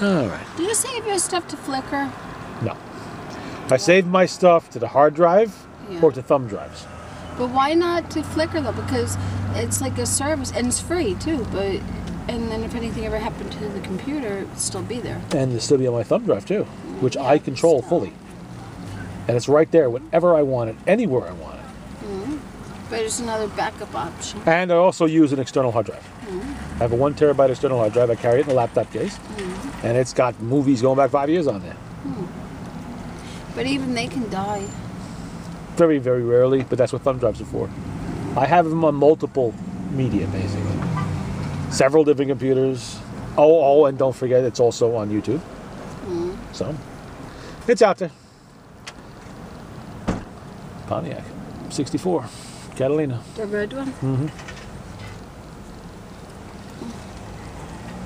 All right. Do you save your stuff to Flickr? No. I save my stuff to the hard drive Yeah. or to thumb drives. But why not to Flickr though? Because it's like a service and it's free too. But and then if anything ever happened to the computer, it'd still be there. And it'll still be on my thumb drive too, which Yeah, I control still. fully. And it's right there whenever I want it, anywhere I want it. But it's another backup option. And I also use an external hard drive. I have a 1 terabyte external hard drive. I carry it in a laptop case. And it's got movies going back 5 years on there. But even they can die. Very, very rarely, but that's what thumb drives are for. I have them on multiple media, basically. Several different computers. Oh, and don't forget, it's also on YouTube. So, it's out there. Pontiac, 64, Catalina. The red one?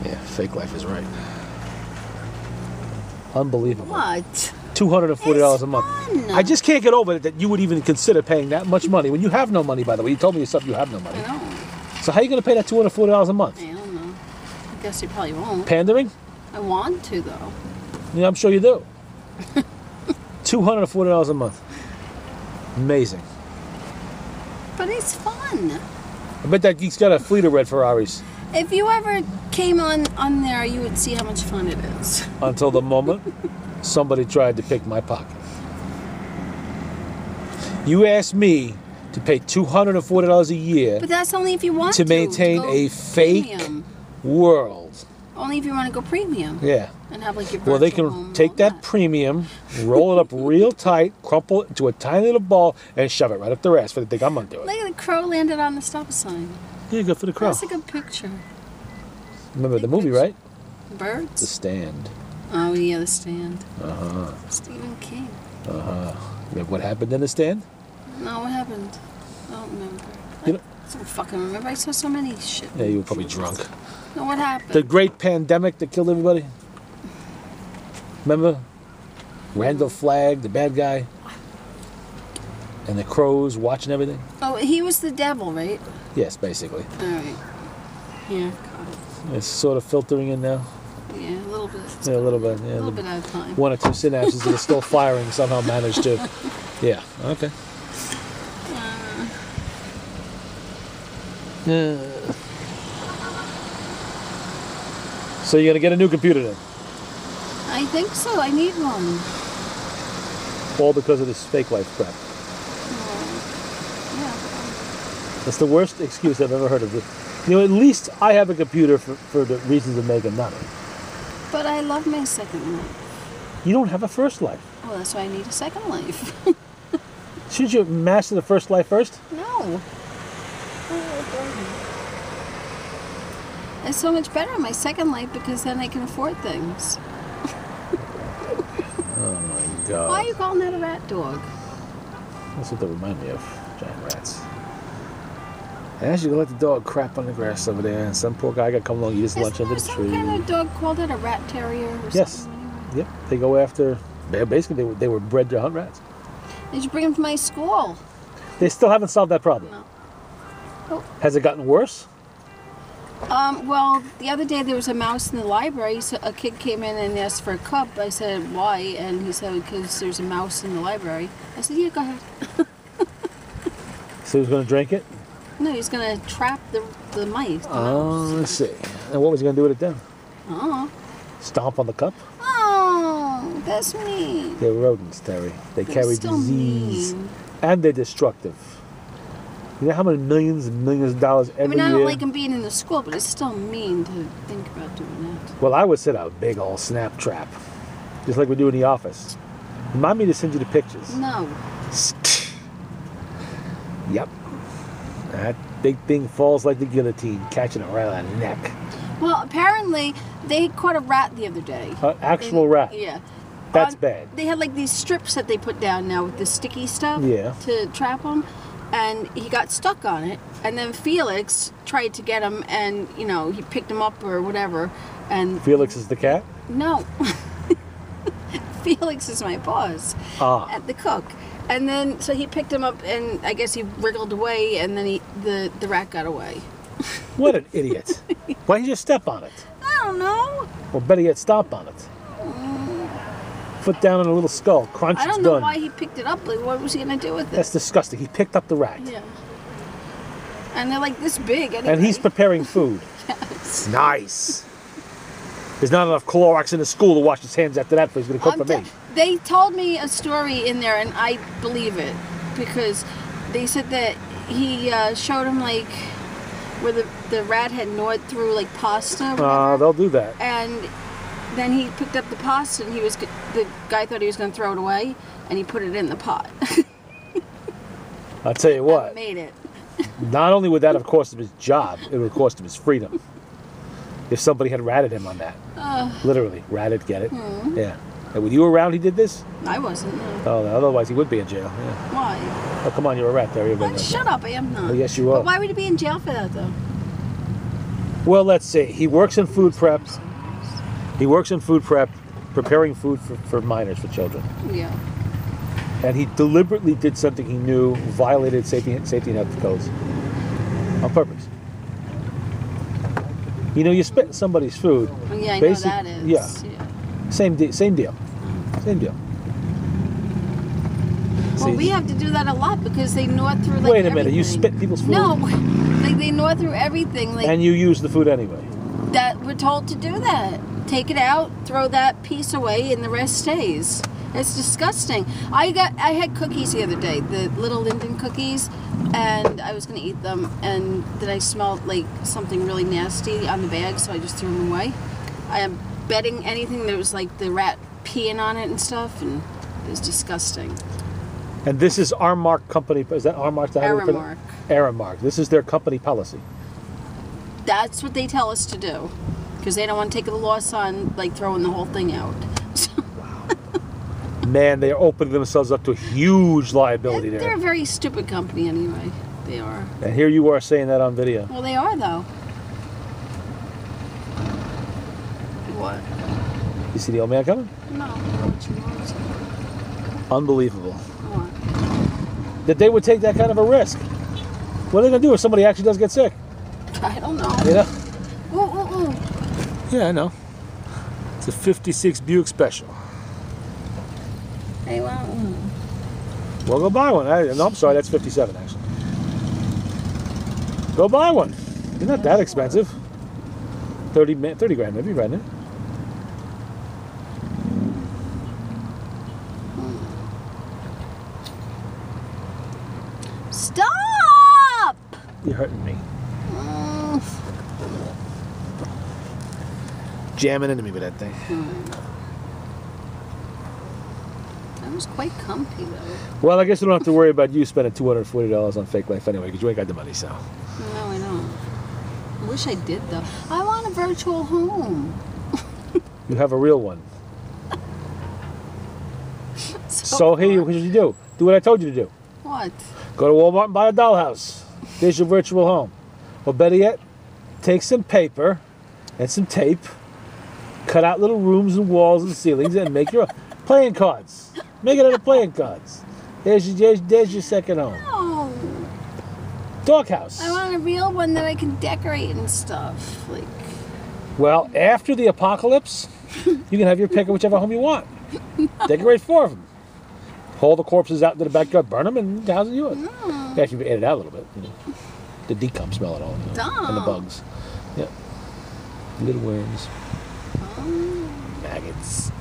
Yeah, fake life is right. Unbelievable. What? $240 a month. Fun. I just can't get over it that you would even consider paying that much money when you have no money, by the way. You told me yourself you have no money. I know. So how are you going to pay that $240 a month? I don't know. I guess you probably won't. Pandering? I want to though. Yeah, I'm sure you do. $240 a month. Amazing. But it's fun. I bet that geek's got a fleet of red Ferraris If you ever came on there, you would see how much fun it is. until the moment somebody tried to pick my pocket. You asked me to pay $240 a year But that's only if you want to maintain go a fake premium. world. Only if you want to go premium Yeah. and have like your Well, they virtual can home take and all that premium, roll it up real tight, crumple it into a tiny little ball, and shove it right up their ass for they think I'm gonna do it. Look at the crow landed on the stop sign. Yeah, good for the crow. That's a good picture. Remember the big movie, picture. right? The Birds? Stand. Oh yeah, The Stand. Uh-huh. Stephen King. Remember what happened in The Stand? No, what happened? I don't remember. You know- I don't fucking remember. I saw so many shit. Yeah, you were probably drunk. No, what happened? The great pandemic that killed everybody? Remember? Randall Flagg, the bad guy? And the crows watching everything? Oh, he was the devil, right? Yes, basically. All right. Yeah, got It's sort of filtering in now. it. Yeah, a little bit. Yeah, a little bit. Yeah, A little bit at a time. one or two synapses that are still firing somehow managed to. Yeah, okay. So you're gonna get a new computer then? I think so. I need one. All because of this fake life crap. Yeah. That's the worst excuse I've ever heard of. You know, at least I have a computer for the reasons of making money. But I love my second life. You don't have a first life. Well, that's why I need a second life. Shouldn't you master the first life first? No. It's so much better in my second life because then I can afford things. Oh my God. Why are you calling that a rat dog? That's what they remind me of, giant rats. And as you let the dog crap on the grass over there, and some poor guy got come along, eat his lunch Isn't under there the some tree. kind of dog called it a rat terrier or Yes. something? Yep, they go after. Basically, they were bred to hunt rats. Did you bring him to my school? They still haven't solved that problem. No. Oh. Has it gotten worse? Well, the other day there was a mouse in the library. So a kid came in and asked for a cup. I said, why? And he said, because there's a mouse in the library. I said, yeah, go ahead. So he's going to drink it? No, he's going to trap the mice. The Oh, mouse. let's see. And what was he going to do with it then? Oh. Stomp on the cup? Oh, that's mean. They're rodents, Terry. They They're carry still disease. mean. And they're destructive. You know how many millions and millions of dollars every I mean, I year? don't like him being in the school, but it's still mean to think about doing that. Well, I would set out a big old snap trap. Just like we do in the office. Remind me to send you the pictures. No. Yep. That big thing falls like the guillotine, catching it right on the neck. Well, apparently they caught a rat the other day. Actual rat. Yeah. That's bad. They had like these strips that they put down now with the sticky stuff Yeah. to trap him. And he got stuck on it. And then Felix tried to get him and, you know, he picked him up or whatever. And Felix is the cat? no. Felix is my boss at the cook. And then, so he picked him up and I guess he wriggled away and then the rat got away. What an idiot. Why didn't you just step on it? I I don't know. Or better yet, stomp on it. Foot down on a little skull. Crunch, I don't it's know done. why he picked it up. Like, what was he gonna do with it? That's disgusting. He picked up the rat. Yeah. And they're like this big. Anyway. And he's preparing food. Yes. Nice. There's not enough Clorox in the school to wash his hands after that, but he's going to cook for me. They told me a story in there, and I believe it because they said that he showed him like where the rat had gnawed through like pasta. Or whatever, They'll do that. and then he picked up the pasta, and the guy thought he was going to throw it away, and he put it in the pot. I'll tell you what. And made it. Not only would that have cost him his job, it would have cost him his freedom. If somebody had ratted him on that. Literally, ratted, get it? Yeah. And when you were around, he did this? I wasn't. No. Oh, otherwise he would be in jail. Yeah. Why? Oh, come on, you're a rat there. Shut up, I am not. Oh, yes, you are. But why would he be in jail for that, though? Well, let's see. He works in food prep. He works in food prep, preparing food for minors, for children. Yeah. And he deliberately did something he knew violated safety and health codes on purpose. You know, you spit somebody's food. Well, yeah, I know that is. Yeah. Same deal. Same deal. Well, See, we have to do that a lot because they gnaw through like wait a minute, you everything. spit people's food? No, like they gnaw through everything. Like And you use the food anyway. that, we're told to do that. Take it out, throw that piece away, and the rest stays. It's disgusting. I had cookies the other day, the little Linden cookies, and I was gonna eat them, and then I smelled like something really nasty on the bag, so I just threw them away. I am betting anything there was like the rat peeing on it and stuff, and it was disgusting. And this is Aramark company. Is that Aramark? Aramark. Aramark. This is their company policy. That's what they tell us to do, because they don't want to take the loss on like throwing the whole thing out. Man, they are opening themselves up to a huge liability They're there. a very stupid company anyway. They are. And here you are saying that on video. Well, they are though. What? You see the old man coming? No. What you want? Unbelievable. What? That they would take that kind of a risk. What are they going to do if somebody actually does get sick? I don't know. You know? Ooh, ooh, ooh. Yeah, I know. It's a 56 Buick Special. Hey, well. Well, go buy one. No, I'm sorry, that's 57 actually. Go buy one. They're not that expensive. 30 grand maybe, right now. Stop! You're hurting me. Jamming into me with that thing. That was quite comfy though. Well, I guess we don't have to worry about you spending $240 on fake life anyway, because you ain't got the money, so. No, I don't. I wish I did though. I want a virtual home. You have a real one. So here, what should you do? Do what I told you to do. What? Go to Walmart and buy a dollhouse. There's your virtual home. Or better yet, take some paper and some tape, cut out little rooms and walls and ceilings, and make your playing cards. Make it out of playing cards. There's your second home. No. Doghouse. I want a real one that I can decorate and stuff. Like. Well, after the apocalypse, you can have your pick of whichever home you want. Decorate 4 of them. Haul the corpses out into the backyard, burn them, and house it yours. After you edit it out a little bit, you know. The decomp smell it all, you know, and the bugs. Yeah. Little worms. Maggots.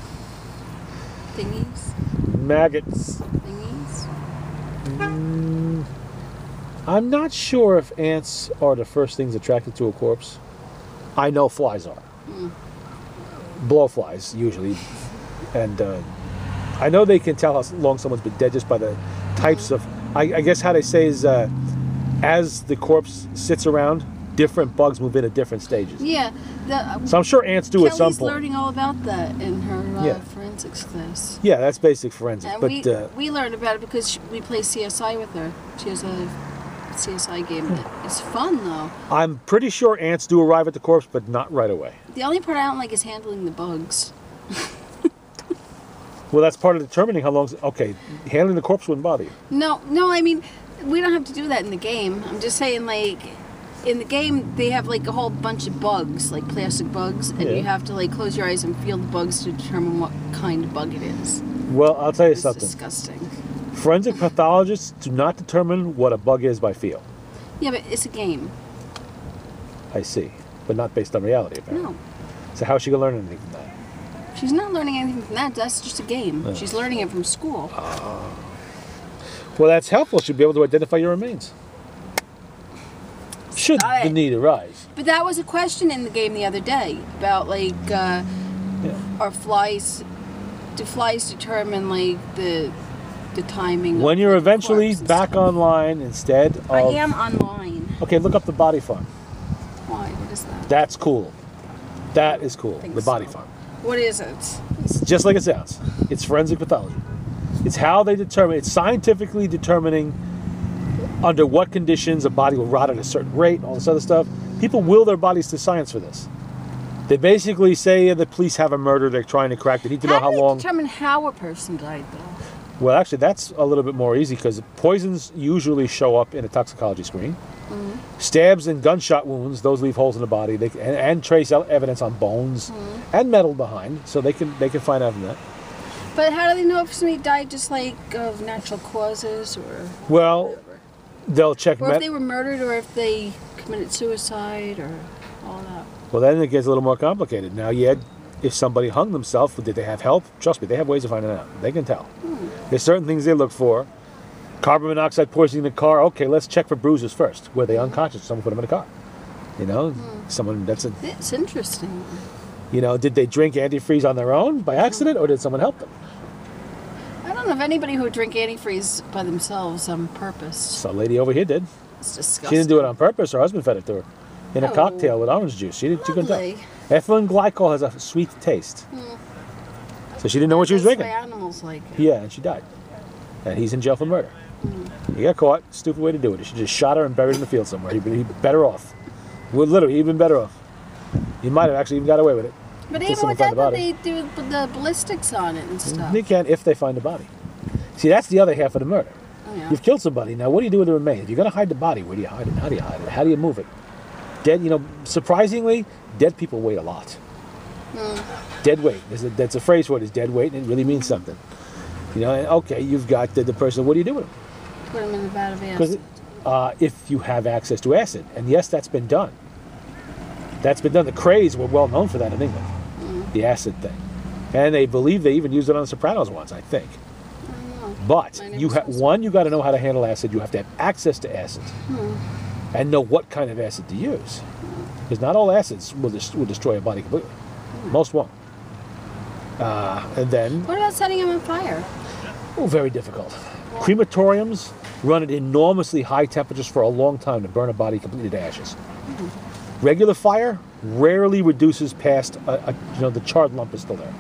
Thingies. Maggots. Thingies. I'm not sure if ants are the first things attracted to a corpse. I know flies are. Blowflies, usually. And I know they can tell how long someone's been dead just by the types of... I guess how they say is as the corpse sits around, different bugs move in at different stages. Yeah. So I'm sure ants do at some Kelly's point. learning all about that in her Yeah. forensics class. Yeah, that's basic forensics. And But we learned about it because we play CSI with her. She has a CSI game. It's fun though. I'm pretty sure ants do arrive at the corpse, but not right away. The only part I don't like is handling the bugs. Well, that's part of determining how long... Okay, handling the corpse wouldn't bother you. No, I mean, we don't have to do that in the game. I'm just saying, like, in the game they have like a whole bunch of bugs, like plastic bugs, and Yeah. you have to like close your eyes and feel the bugs to determine what kind of bug it is. Well, I'll tell you It's something. disgusting. Forensic pathologists do not determine what a bug is by feel. Yeah, but it's a game. I see. But not based on reality, apparently. No, So how is she going to learn anything from that? she's not learning anything from that. That's just a game. She's learning it from school. Well, that's helpful. She'll be able to identify your remains. Should Got the it. need arise. But that was a question in the game the other day about like, Yeah. are flies? Do flies determine like the timing? When of, you're like, eventually corpse and back stuff? online instead of... I am online. Okay, look up the body farm. Why? What is that? That's cool. That is cool. think The body so. farm. What is it? It's just like it sounds. It's forensic pathology. It's how they determine, it's scientifically determining under what conditions a body will rot at a certain rate, all this other stuff. People will their bodies to science for this. They basically say the police have a murder they're trying to crack. They need to know how do they long. determine how a person died, though? Well, actually, that's a little bit more easy because poisons usually show up in a toxicology screen. Stabs and gunshot wounds, those leave holes in the body. And trace evidence on bones and metal behind, so they can find out from that. But how do they know if somebody died just like of natural causes, or Well, they'll check. if they were murdered, or if they committed suicide, or all that? Well, then it gets a little more complicated. Now, if somebody hung themselves, did they have help? Trust me, they have ways of finding out. They can tell. There's certain things they look for. Carbon monoxide poisoning the car. Okay, let's check for bruises first. Were they unconscious? Someone put them in a car. You know, someone that's a. It's interesting. You know, did they drink antifreeze on their own by accident, or did someone help them? I don't know of anybody who would drink antifreeze by themselves on purpose. So, a lady over here did. It's disgusting. She didn't do it on purpose. Her husband fed it to her in a Oh. cocktail with orange juice. She couldn't tell. Lovely. Ethylene glycol has a sweet taste, so she didn't know what she was That's drinking. why animals like it. Yeah, and she died. And he's in jail for murder. He got caught. Stupid way to do it. He should just shot her and buried her in the field somewhere. He'd be better off. Would literally even better off. He might have actually even got away with it. But Till even someone with that, find the body. they do the ballistics on it and stuff. They can if they find the body. See, that's the other half of the murder. Oh, yeah. You've killed somebody. Now, what do you do with the remains? If you're going to hide the body, where do you hide it? How do you hide it? How do you move it? Dead, surprisingly, dead people weigh a lot. Dead weight. That's a phrase for it, is dead weight, and it really means something. And okay, you've got the person. What do you do with them? Put them in the vat of Because acid. if you have access to acid, and yes, that's been done. That's been done. The Krays were well known for that in England, the acid thing, and they believe they even used it on The Sopranos once, I think. But I never you saw you got to know how to handle acid. You have to have access to acid, and know what kind of acid to use, because not all acids will destroy a body completely. Most won't. And then, What about setting them on fire? very difficult. Crematoriums run at enormously high temperatures for a long time to burn a body completely to ashes. Regular fire rarely reduces past the charred lump is still there,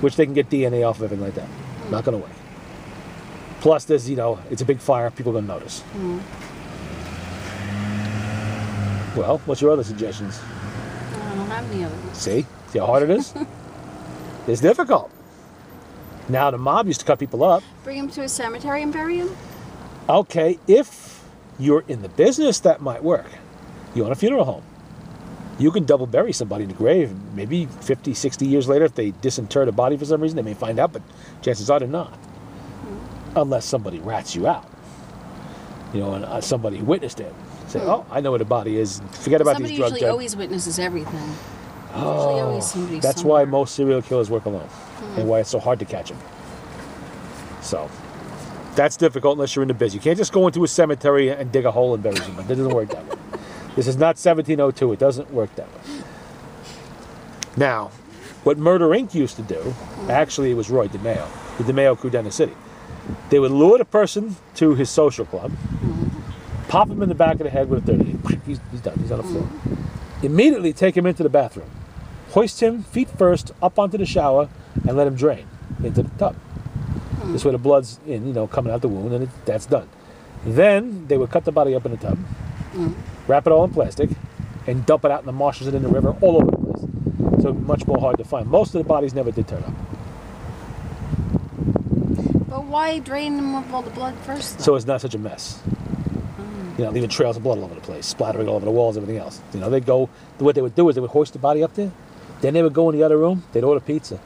which they can get DNA off of, everything like that. Not going to work. Plus, there's it's a big fire, people are going to notice. Well, what's your other suggestions? I don't have any other ones. See how hard it is? It's difficult. Now, the mob used to cut people up. Bring them to a cemetery and bury them? Okay, if you're in the business, that might work. You own a funeral home. You can double bury somebody in the grave. Maybe 50, 60 years later, if they disinter the body for some reason, they may find out, but chances are they're not. Unless somebody rats you out. And somebody witnessed it. Say, oh, I know where the body is. Forget about Somebody these drug usually dead. always witnesses everything. Usually always somebody That's somewhere. why most serial killers work alone, and why it's so hard to catch them. So, that's difficult unless you're in the biz. You can't just go into a cemetery and dig a hole and bury someone. That doesn't work that way. This is not 1702. It doesn't work that way. Now, what Murder Inc. used to do, actually it was Roy DeMeo, the DeMeo crew down the city. They would lure the person to his social club, pop him in the back of the head with a 38. He's done. He's on the floor. Immediately take him into the bathroom. Hoist him feet first up onto the shower and let him drain into the tub. This way the blood's coming out the wound, and that's done. Then they would cut the body up in the tub, wrap it all in plastic, and dump it out in the marshes and in the river all over the place. So much more hard to find. Most of the bodies never did turn up. But why drain them of all the blood first? Though? So it's not such a mess. You know, leaving trails of blood all over the place, splattering all over the walls, everything else. You know, what they would do is they would hoist the body up there. Then they would go in the other room. They'd order pizza.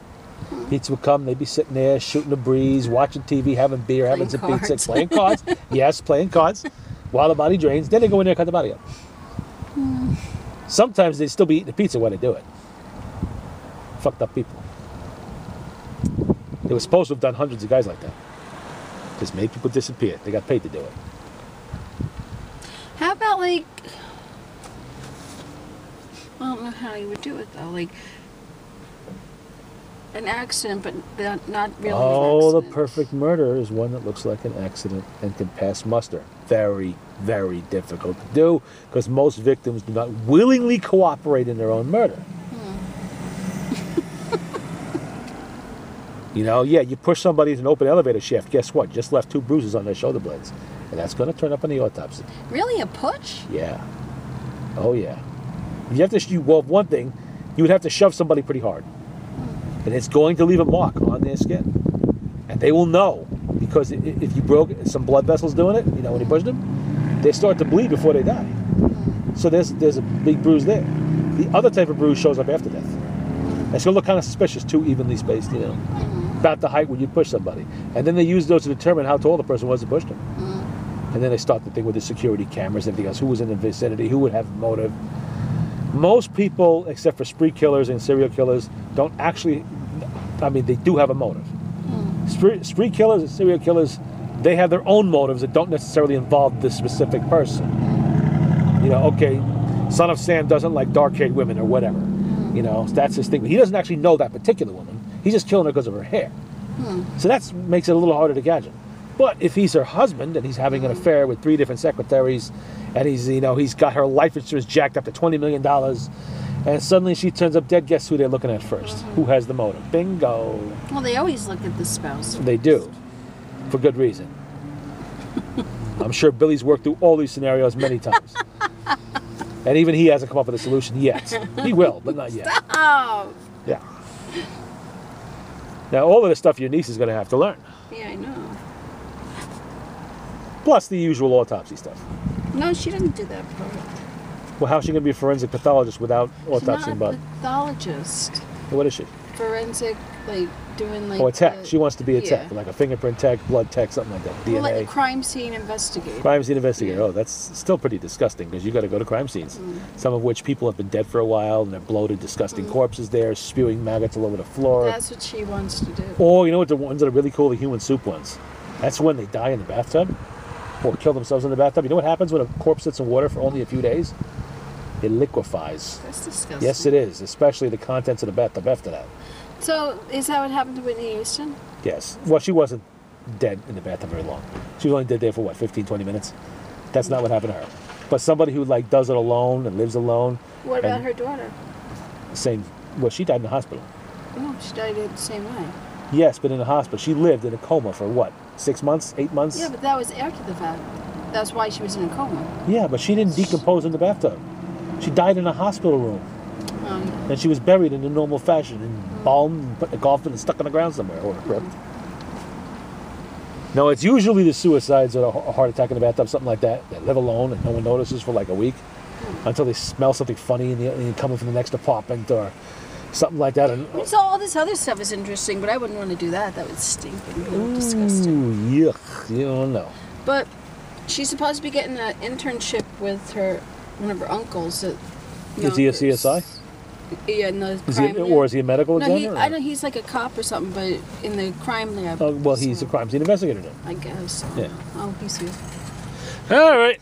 Pizza would come. They'd be sitting there, shooting the breeze, watching TV, having beer, having some pizza, playing cards. Yes, playing cards while the body drains. Then they go in there and cut the body up. Sometimes they'd still be eating the pizza while they do it. Fucked up people. They were supposed to have done hundreds of guys like that. Just made people disappear. They got paid to do it. How about like, I don't know how you would do it though, like an accident, but not really. Oh, an the accident. perfect murder is one that looks like an accident and can pass muster. Very, very difficult to do because most victims do not willingly cooperate in their own murder. You know, yeah, you push somebody into an open elevator shaft, guess what? Just left 2 bruises on their shoulder blades. And that's going to turn up on the autopsy. Really, a push? Yeah. Oh, yeah. If you have to, well, one thing, you would have to shove somebody pretty hard. And it's going to leave a mark on their skin. And they will know. Because if you broke some blood vessels doing it, you know, when you push them, they start to bleed before they die. So there's a big bruise there. The other type of bruise shows up after death. It's going to look kind of suspicious, too evenly spaced, you know. About the height when you push somebody. And then they use those to determine how tall the person was that pushed them. And then they start the thing with the security cameras and everything else. Who was in the vicinity? Who would have motive? Most people, except for spree killers and serial killers, don't actually, I mean, they do have a motive. Spree killers and serial killers, they have their own motives that don't necessarily involve this specific person. You know, okay, Son of Sam doesn't like dark-haired women or whatever. You know, that's his thing. But he doesn't actually know that particular woman. He's just killing her because of her hair. So that makes it a little harder to catch him. But if he's her husband and he's having an affair with 3 different secretaries and he's, you know, he's got her life insurance jacked up to $20 million and suddenly she turns up dead, guess who they're looking at first? Who has the motive? Bingo. Well, they always look at the spouse. They do. For good reason. I'm sure Billy's worked through all these scenarios many times. And even he hasn't come up with a solution yet. He will, but not yet. Oh. Yeah. Now, all of the stuff your niece is going to have to learn. Yeah, I know. Plus the usual autopsy stuff. No, she didn't do that part. Well, how's she going to be a forensic pathologist without She's autopsying not blood? a pathologist. What is she? Forensic, like doing like. Oh, a tech. the- She wants to be a tech, yeah. like a fingerprint tech, blood tech, something like that. Well, like a DNA. crime scene investigator. Crime scene investigator. Yeah. Oh, that's still pretty disgusting because you got to go to crime scenes, some of which people have been dead for a while and they're bloated, disgusting corpses there, spewing maggots all over the floor. That's what she wants to do. Or, you know what, the ones that are really cool, the human soup ones. That's when they die in the bathtub or kill themselves in the bathtub. You know what happens when a corpse sits in water for only a few days? It liquefies. That's disgusting. Yes, it is, especially the contents of the bathtub after that. So, is that what happened to Whitney Houston? Yes. Well, she wasn't dead in the bathtub very long. She was only dead there for, what, 15, 20 minutes? That's not what happened to her. But somebody who, like, does it alone and lives alone. What about and her daughter? Same. Well, she died in the hospital. No, she died the same way. Yes, but in the hospital. She lived in a coma for, what, 6 months, 8 months? Yeah, but that was after the fact. That's why she was in a coma. Yeah, but she didn't decompose in the bathtub. She died in a hospital room. And she was buried in a normal fashion, embalmed, and put in a coffin and stuck in the ground somewhere, or crypt. No, it's usually the suicides or a heart attack in the bathtub, something like that. They live alone and no one notices for like a week until they smell something funny and coming from the next apartment or something like that. And So all this other stuff is interesting, but I wouldn't want to do that. That would stink and be disgusting. ooh, yuck, you don't know. But she's supposed to be getting an internship with one of her uncles. At, Is he a CSI? Yeah, in the Is he, crime or lab. is he a medical No, examiner? I know he's like a cop or something, but in the crime lab. Oh, well, he's a crime scene investigator then. I guess. Yeah. Oh, he's here. All right.